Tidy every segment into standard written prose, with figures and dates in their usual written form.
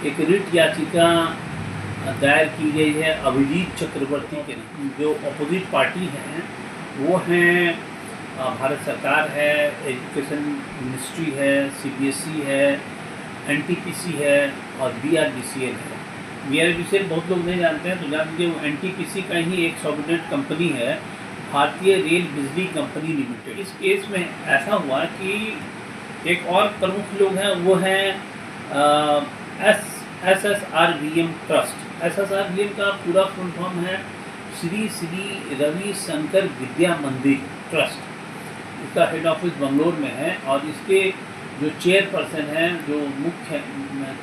एक रिट याचिका दायर की गई है अभिजीत चक्रवर्ती के नाम। जो अपोजिट पार्टी हैं वो हैं भारत सरकार है, एजुकेशन मिनिस्ट्री है, सीबीएसई है, एनटीपीसी है और बीआरबीसीएल है। बीआरबीसीएल बहुत लोग नहीं जानते हैं, तो जान लीजिए वो एनटीपीसी का ही एक सॉवरेन कंपनी है, भारतीय रेल बिजली कंपनी लिमिटेड। इस केस में ऐसा हुआ कि एक और प्रमुख लोग हैं, वो हैं SSRVM ट्रस्ट। SSRVM का पूरा फुल फॉर्म है श्री श्री रवि शंकर विद्या मंदिर ट्रस्ट। इसका हेड ऑफिस बंगलोर में है और इसके जो चेयरपर्सन हैं, जो मुख्य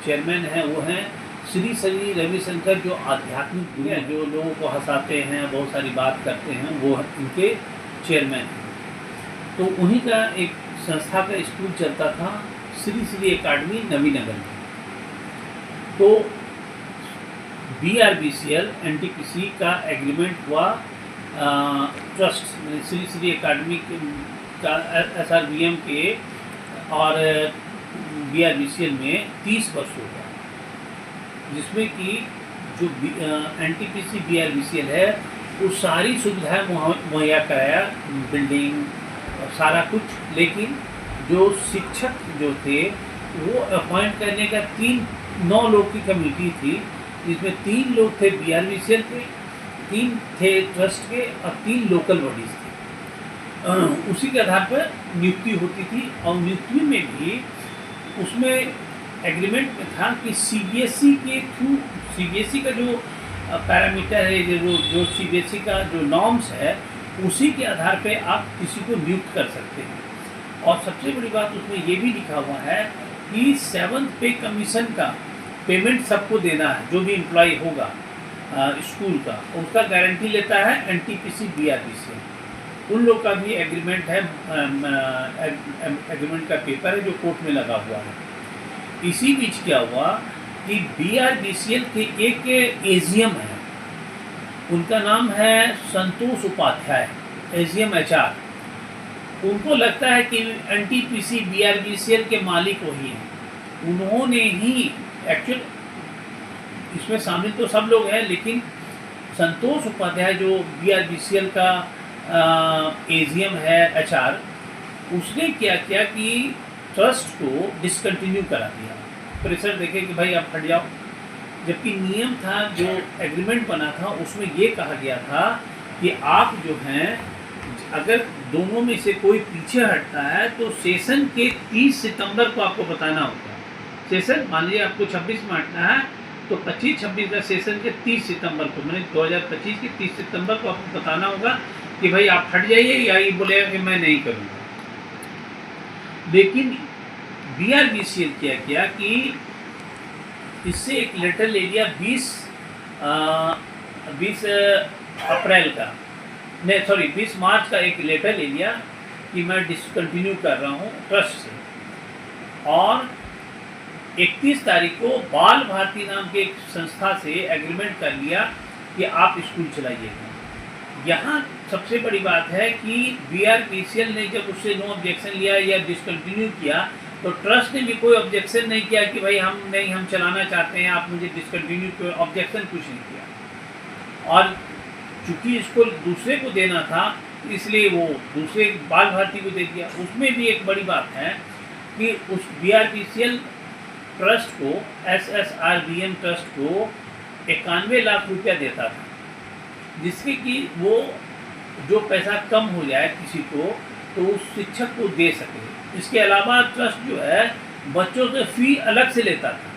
चेयरमैन हैं, वो हैं श्री श्री रविशंकर, जो आध्यात्मिक गुरु हैं, जो लोगों को हंसाते हैं, बहुत सारी बात करते हैं, वो इनके चेयरमैन हैं। तो उन्हीं का एक संस्था का स्कूल चलता था, श्री श्री एकेडमी नवीनगर में। तो बीआरबीसीएल एनटीपीसी का एग्रीमेंट हुआ ट्रस्ट श्री श्री एकेडमी का SRVM के और बीआरबीसीएल में 30 वर्ष होगा, जिसमें कि जो एनटीपीसी बीआरबीसीएल है वो सारी सुविधाएं मुहैया कराया, बिल्डिंग और सारा कुछ। लेकिन जो शिक्षक जो थे वो अपॉइंट करने का 9 लोग की कमेटी थी, जिसमें 3 लोग थे बीआरबीसीएल के, 3 थे ट्रस्ट के और 3 लोकल बॉडीज थे। उसी के आधार पर नियुक्ति होती थी और नियुक्ति में भी उसमें एग्रीमेंट में था कि सीबीएसई के थ्रू, सीबीएसई का जो पैरामीटर है, जो सीबीएसई का जो नॉर्म्स है, उसी के आधार पे आप किसी को नियुक्त कर सकते हैं। और सबसे बड़ी बात उसमें ये भी लिखा हुआ है कि 7th पे कमीशन का पेमेंट सबको देना है, जो भी एम्प्लॉय होगा स्कूल का, उसका गारंटी लेता है एनटीपीसी बीआरबीसीएल। उन लोग का भी एग्रीमेंट है, एग्रीमेंट का पेपर है जो कोर्ट में लगा हुआ है। इसी बीच क्या हुआ कि बीआरबीसीएल के एक एजीएम है, उनका नाम है संतोष उपाध्याय, एजीएम HR। उनको लगता है कि एनटीपीसी बीआरबीसीएल के मालिक वही हैं। उन्होंने ही एक्चुअल इसमें शामिल तो सब लोग हैं, लेकिन संतोष उपाध्याय जो बीआरबीसीएल का एजीएम है HR, उसने क्या किया कि ट्रस्ट को डिसकंटिन्यू करा दिया, प्रेशर देखे कि भाई आप हट जाओ। जबकि नियम था, जो एग्रीमेंट बना था, उसमें ये कहा गया था कि आप जो हैं, अगर दोनों में से कोई पीछे हटता है तो सेशन के 30 सितंबर को आपको बताना होगा। सेशन मान लीजिए आपको 26 में हटना है, तो 25-26 का सेशन के 30 सितंबर को, मैंने 2025 के 30 सितंबर को आपको बताना होगा कि भाई आप हट जाइए, या ये बोलेगा कि मैं नहीं करूँगा। लेकिन बीआरबीसीएल क्या किया कि इससे एक लेटर ले लिया 20 अप्रैल का, नहीं सॉरी 20 मार्च का एक लेटर ले लिया कि मैं डिसकंटिन्यू कर रहा हूँ ट्रस्ट से। और 31 तारीख को बाल भारती नाम के एक संस्था से एग्रीमेंट कर लिया कि आप स्कूल चलाइएगा। यहाँ सबसे बड़ी बात है कि बीआरबीसीएल ने जब उससे नो ऑब्जेक्शन लिया या डिसकंटिन्यू किया, तो ट्रस्ट ने भी कोई ऑब्जेक्शन नहीं किया कि भाई हम चलाना चाहते हैं, आप मुझे डिसकंटिन्यू करो, ऑब्जेक्शन कुछ नहीं किया। और चूंकि इसको दूसरे को देना था, इसलिए वो दूसरे बाल भारती को दे दिया। उसमें भी एक बड़ी बात है कि उस बीआरबीसीएल ट्रस्ट को, SSRVM ट्रस्ट को 91 लाख रुपया देता था, जिससे कि वो जो पैसा कम हो जाए किसी को तो उस शिक्षक को दे सके। इसके अलावा ट्रस्ट जो है बच्चों से फ़ी अलग से लेता था,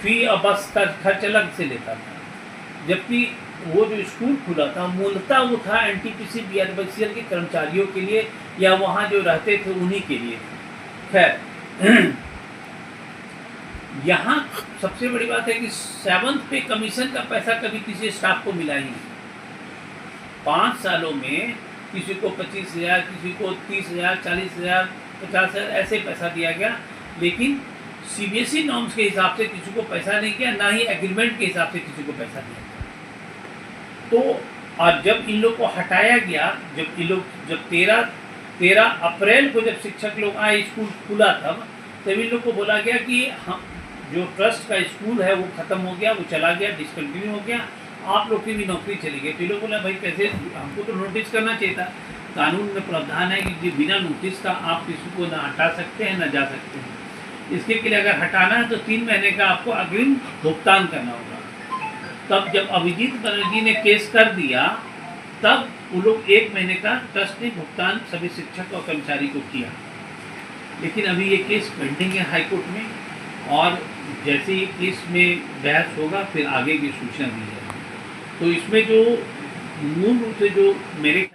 फ़ी और बस का खर्च अलग से लेता था। जबकि वो जो स्कूल खुला था मूलतः वो था एनटीपीसी बीआरबीसीएल के कर्मचारियों के लिए, या वहाँ जो रहते थे उन्हीं के लिए। खैर यहाँ सबसे बड़ी बात है कि 7th पे कमीशन का पैसा कभी किसी स्टाफ को मिला ही नहीं। 5 सालों में किसी को 25,000, किसी को 30,000, 40,000, 50,000 ऐसे पैसा दिया गया, लेकिन सीबीएसई नॉर्म्स के हिसाब से किसी को पैसा नहीं किया, ना ही एग्रीमेंट के हिसाब से किसी को पैसा दिया। तो और जब इन लोग को हटाया गया, जब 13 अप्रैल को जब शिक्षक लोग आए, स्कूल खुला, तब इन लोग को बोला गया कि हम जो ट्रस्ट का स्कूल है वो ख़त्म हो गया, वो चला गया, डिसकंटिन्यू हो गया, आप लोग की भी नौकरी चली गई। तो ये लोग बोला भाई कैसे, हमको तो नोटिस करना चाहिए था। कानून में प्रावधान है कि बिना नोटिस का आप किसी को ना हटा सकते हैं ना जा सकते हैं। इसके लिए अगर हटाना है तो 3 महीने का आपको अग्रिम भुगतान करना होगा। तब जब अभिजीत बनर्जी ने केस कर दिया तब वो लोग 1 महीने का ट्रस्ट ने भुगतान सभी शिक्षक और कर्मचारी को किया। लेकिन अभी ये केस पेंडिंग है हाई कोर्ट में, और जैसे ही केस में बहस होगा फिर आगे की सूचना दी जाएगी। तो इसमें जो मूल रूप से जो मेरे